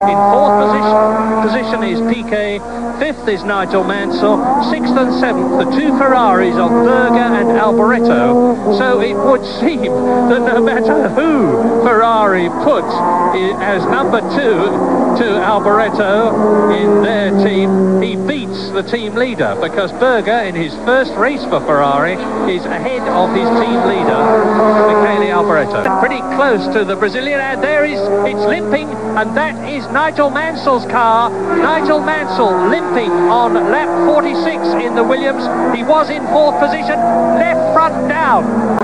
In fourth position is Piquet, fifth is Nigel Mansell, sixth and seventh, the two Ferraris of Berger and Alboreto. So it would seem that no matter who Ferrari put as number two to Alboreto in their team, he beats the team leader, because Berger, in his first race for Ferrari, is ahead of his team leader, Michele Alboreto. Pretty close to the Brazilian, and it's limping, and that is Nigel Mansell's car. Nigel Mansell limping on lap 46 in the Williams. He was in fourth position, left front down.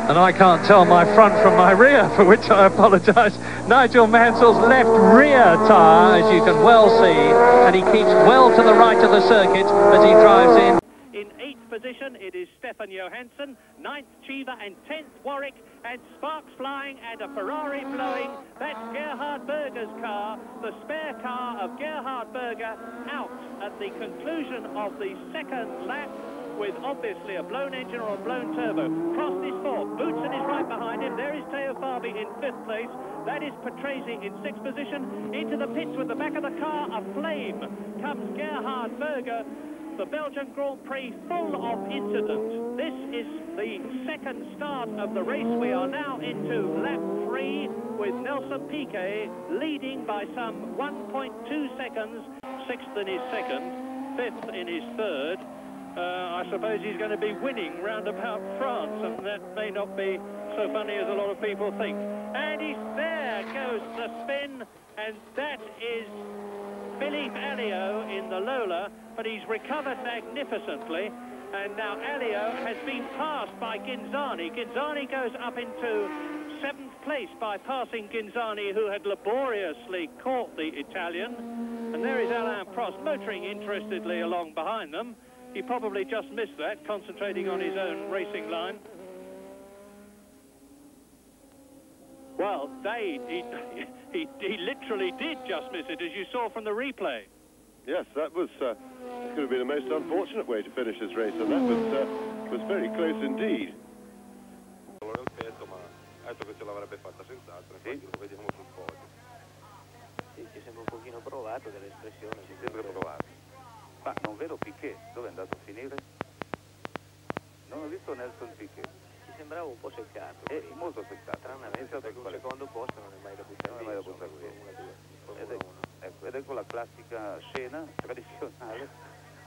And I can't tell my front from my rear, for which I apologise. Nigel Mansell's left rear tyre, as you can well see, and he keeps well to the right of the circuit as he drives in. In eighth position, it is Stefan Johansson, ninth Chiva, and 10th Warwick, and sparks flying and a Ferrari blowing. That's Gerhard Berger's car, the spare car of Gerhard Berger, out at the conclusion of the second lap, with obviously a blown engine or a blown turbo. Prost is fourth, Boutsen is right behind him. There is Teo Fabi in fifth place. That is Patrese in sixth position. Into the pits with the back of the car aflame comes Gerhard Berger. The Belgian Grand Prix full of incident. This is the second start of the race. We are now into lap 3 with Nelson Piquet leading by some 1.2 seconds. Sixth in his second, fifth in his third. I suppose he's going to be winning round about France, and that may not be so funny as a lot of people think. And there goes the spin, and that is Philippe Alliot in the Lola, but he's recovered magnificently, and now Alliot has been passed by Ghinzani. Ghinzani goes up into seventh place by passing Ghinzani, who had laboriously caught the Italian, and there is Alain Prost motoring interestedly along behind them. He probably just missed that, concentrating on his own racing line. Well, he literally did just miss it, as you saw from the replay. Yes, that was could have been the most unfortunate way to finish this race, and that was very close indeed. Sì, ci sembra un pochino provato dell'espressione. Ci sembra provato. Ma non vedo Piquet, dove è andato a finire? Non ho visto Nelson Piquet. Ci sembrava un po' seccato. È molto seccato. Stranamente per un secondo posto non è mai da buttare via. Ed ecco la classica scena tradizionale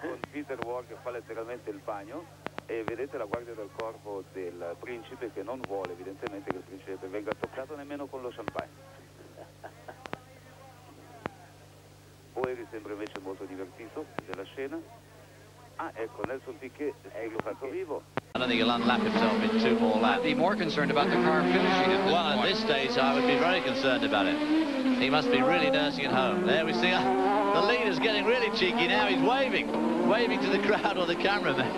con Peter Ward che fa letteralmente il bagno, e vedete la guardia del corpo del principe che non vuole evidentemente che il principe venga toccato nemmeno con lo champagne. Poi sembra invece molto divertito della scena. Ah, ecco, Nelson Piquet è rifatto vivo. I don't think he'll unlap himself in 2 more laps. Be more concerned about the car finishing at this Well, point. at this stage, I would be very concerned about it. He must be really nursing it home. There we see the leader's getting really cheeky now. He's waving to the crowd or the cameraman.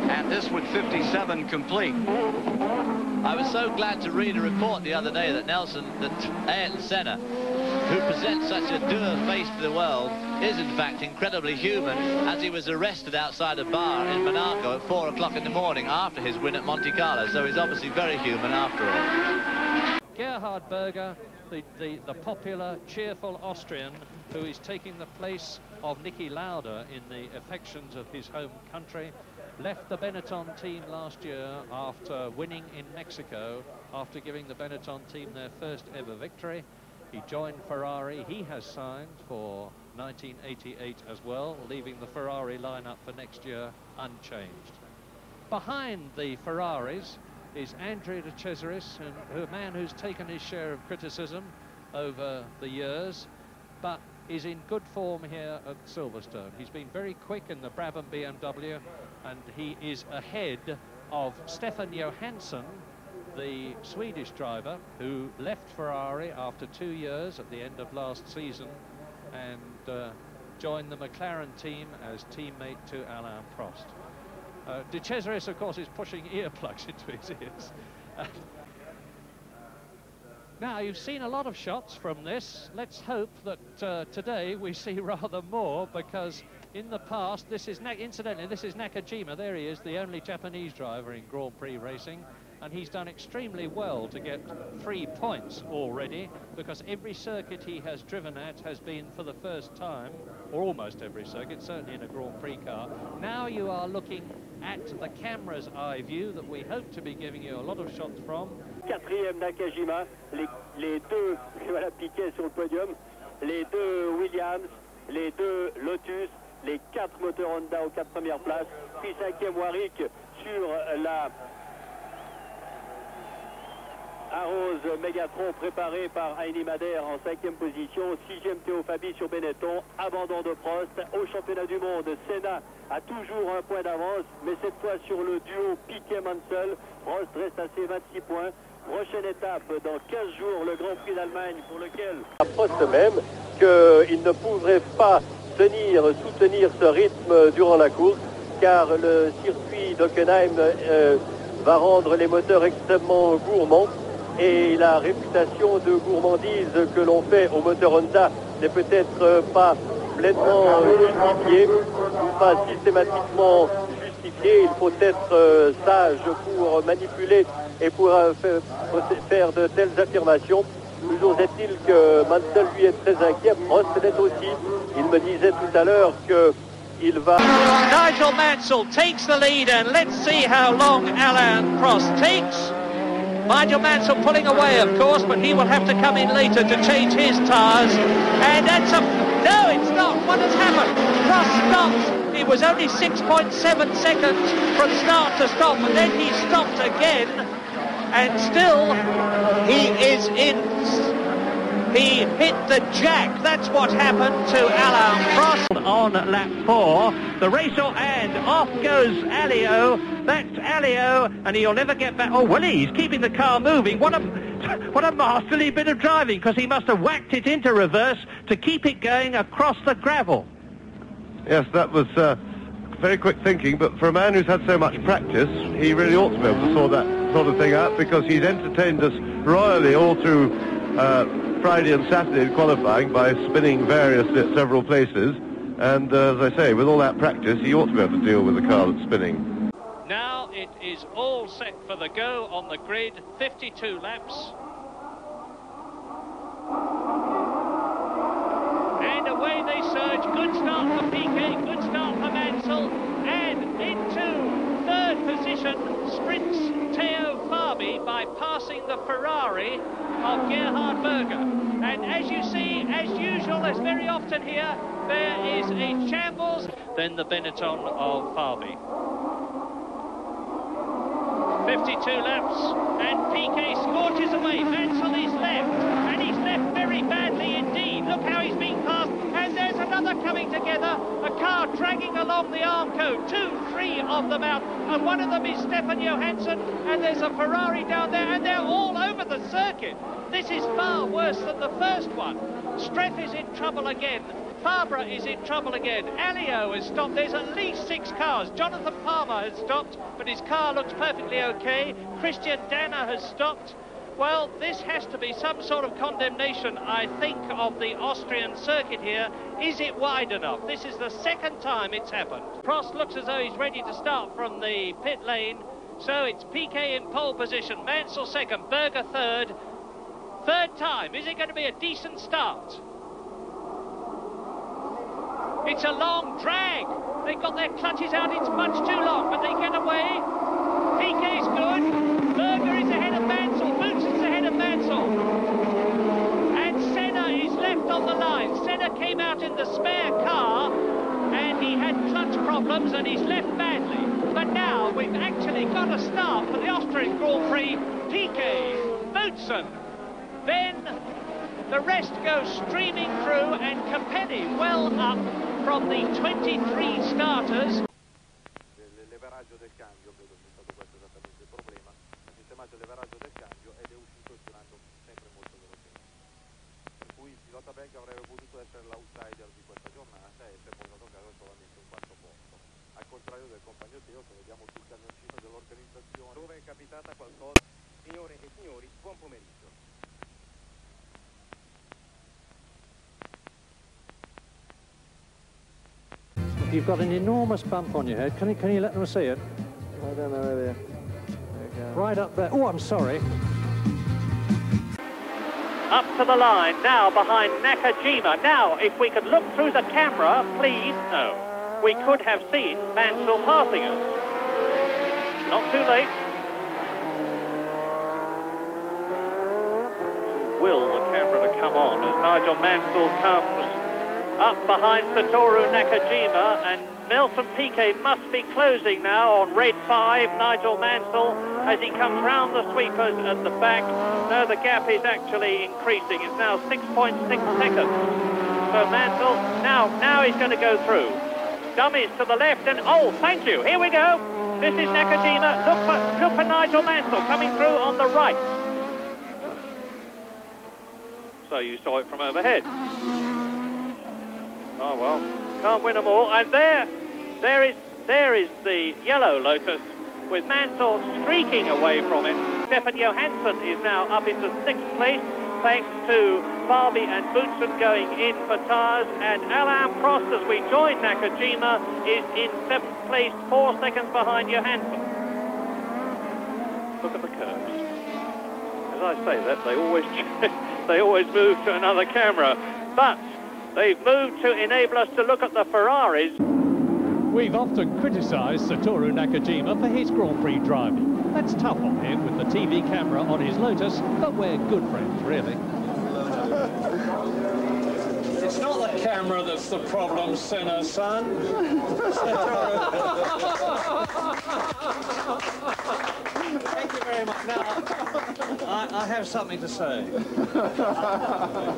And this with 57 complete. I was so glad to read a report the other day that Ayrton Senna, who presents such a dour face to the world, is in fact incredibly human, as he was arrested outside a bar in Monaco at 4 o'clock in the morning after his win at Monte Carlo, so he's obviously very human after all. Gerhard Berger, the popular, cheerful Austrian, who is taking the place of Niki Lauda in the affections of his home country, left the Benetton team last year after winning in Mexico, after giving the Benetton team their first ever victory. He joined Ferrari. He has signed for 1988 as well, leaving the Ferrari lineup for next year unchanged. Behind the Ferraris is Andrea De Cesaris, a man who's taken his share of criticism over the years, but is in good form here at Silverstone. He's been very quick in the Brabham BMW, and he is ahead of Stefan Johansson, the Swedish driver who left Ferrari after 2 years at the end of last season and joined the McLaren team as teammate to Alain Prost. De Cesaris, of course, is pushing earplugs into his ears. Now, you've seen a lot of shots from this. Let's hope that today we see rather more, because in the past, incidentally, this is Nakajima. There he is, the only Japanese driver in Grand Prix racing. and he's done extremely well to get 3 points already, because every circuit he has driven at has been for the first time, or almost every circuit, certainly in a Grand Prix car. Now you are looking at the camera's eye view that we hope to be giving you a lot of shots from. Quatrième Nakajima, les deux, voilà Piquet sur le podium, les deux Williams, les deux Lotus, les 4 moteurs Honda aux 4 premières places, puis 5e Warwick sur la Arose Megatron préparée par Heini Madère en 5e position, 6e Théo Fabi sur Benetton, abandon de Prost. Au championnat du monde, Senna a toujours un point d'avance, mais cette fois sur le duo Piquet-Mansell, Prost reste à ses 26 points. Prochaine étape dans 15 jours, le Grand Prix d'Allemagne, pour lequel Prost même qu'il ne pourrait pas soutenir ce rythme durant la course, car le circuit d'Hockenheim va rendre les moteurs extrêmement gourmands, et la réputation de gourmandise que l'on fait au moteur Honda n'est peut-être pas pleinement justifiée, ou pas systématiquement justifiée. Il faut être sage pour manipuler et pour faire de telles affirmations. Toujours est-il que Mansell, lui, est très inquiet. Prost l'est aussi. Il me disait tout à l'heure qu'il va... Nigel Mansell takes the lead, and let's see how long Alain Prost takes. Nigel Mansell pulling away, of course, but he will have to come in later to change his tyres. And that's a... No, it's not. What has happened? Prost stopped. It was only 6.7 seconds from start to stop, and then he stopped again. And still, he is in. He hit the jack. That's what happened to Alain Prost on lap 4. The race and off goes Alliot. That's Alliot, and he'll never get back. Oh, well, he's keeping the car moving. What a masterly bit of driving, because he must have whacked it into reverse to keep it going across the gravel. Yes, that was very quick thinking, but for a man who's had so much practice, he really ought to be able to sort that sort of thing out, because he's entertained us royally all through Friday and Saturday in qualifying by spinning variously at several places, and as I say, with all that practice, he ought to be able to deal with the car that's spinning. Now it is all set for the go on the grid, 52 laps. And away they surge. Good start for Piquet, good start for Mansell, and into third position sprints Theo Fabi by passing the Ferrari of Gerhard Berger. And as you see, as usual, as very often here, there is a shambles. Then the Benetton of Fabi. 52 laps, and Piquet scorches away. Mansell is left, and he's left very badly indeed. Look how he's being passed, and there's another coming together. A car dragging along the Armco, 2, 3 of them out, and one of them is Stefan Johansson, and there's a Ferrari down there, and they're all over the circuit. This is far worse than the first one. Streff is in trouble again. Fabre is in trouble again. Alliot has stopped. There's at least 6 cars. Jonathan Palmer has stopped, but his car looks perfectly okay. Christian Danner has stopped. Well, this has to be some sort of condemnation, I think, of the Austrian circuit here. Is it wide enough? This is the second time it's happened. Prost looks as though he's ready to start from the pit lane. So it's Piquet in pole position, Mansell second, Berger third. Third time. Is it going to be a decent start? It's a long drag. They've got their clutches out. It's much too long, but they get away. Piquet's good. Berger is ahead of Mansell. Boots is ahead of Mansell. And Senna is left on the line. Senna came out in the spare car, and he had clutch problems, and he's left badly. But now we've actually got a start for the Austrian Grand Prix. Piquet, Boutsen, then the rest go streaming through, and Capelli well up from the 23 starters. Il leveraggio del cambio, credo sia stato questo esattamente il problema. Ha sistemato il leveraggio del cambio ed è uscito girando sempre molto velocemente. Per cui il pilota belga avrebbe potuto essere l'outsider di questa giornata e si è portato a casa solamente un quarto posto. Al contrario del compagno Teo, che vediamo sul camioncino dell'organizzazione, dove è capitata qualcosa. Signore e signori, buon pomeriggio. You've got an enormous bump on your head. Can you let them see it? I don't know where they are. right up there. Oh, I'm sorry. Up to the line, now behind Nakajima. Now, if we could look through the camera, please. No. We could have seen Mansell passing us. Not too late. Will the camera to come on as Nigel Mansell comes up behind Satoru Nakajima, and Nelson Piquet must be closing now on red 5, Nigel Mansell, as he comes round the sweepers at the back. No, the gap is actually increasing. It's now 6.6 seconds. So Mansell, now he's going to go through. Dummies to the left, and oh, thank you, here we go. This is Nakajima. Look for Nigel Mansell coming through on the right. So you saw it from overhead. Oh well, can't win them all. And there is the yellow Lotus with Mansell streaking away from it. Stefan Johansson is now up into 6th place, thanks to Barbie and Boutsen going in for tyres, and Alain Prost, as we join Nakajima, is in 7th place, 4 seconds behind Johansson. Look at the curves. As I say that, they always move to another camera, but they've moved to enable us to look at the Ferraris. We've often criticised Satoru Nakajima for his Grand Prix driving. That's tough on him with the TV camera on his Lotus, but we're good friends, really. It's not the camera that's the problem, Senna, son. Thank you very much. Now, I have something to say.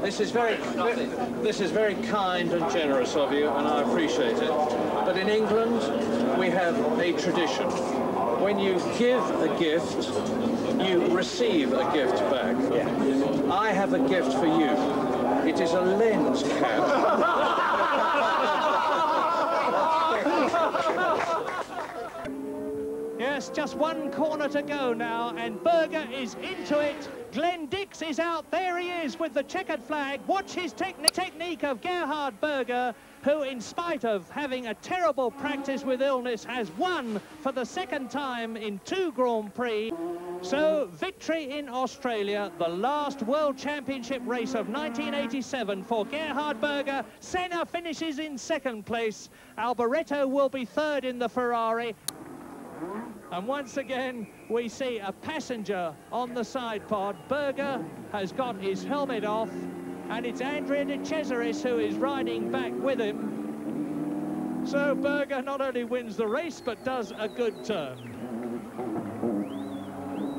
This is very kind and generous of you, and I appreciate it. But in England, we have a tradition. When you give a gift, you receive a gift back. I have a gift for you. It is a lens cap. Yes, just one corner to go now, and Berger is into it. Glenn Dix is out. There he is with the checkered flag. Watch his technique of Gerhard Berger, who, in spite of having a terrible practice with illness, has won for the 2nd time in 2 Grand Prix. So, victory in Australia, the last World Championship race of 1987 for Gerhard Berger. Senna finishes in 2nd place. Alboreto will be 3rd in the Ferrari. And once again, we see a passenger on the side pod. Berger has got his helmet off, and it's Britain and De Cesaris who is riding back with him. So Berger not only wins the race, but does a good turn.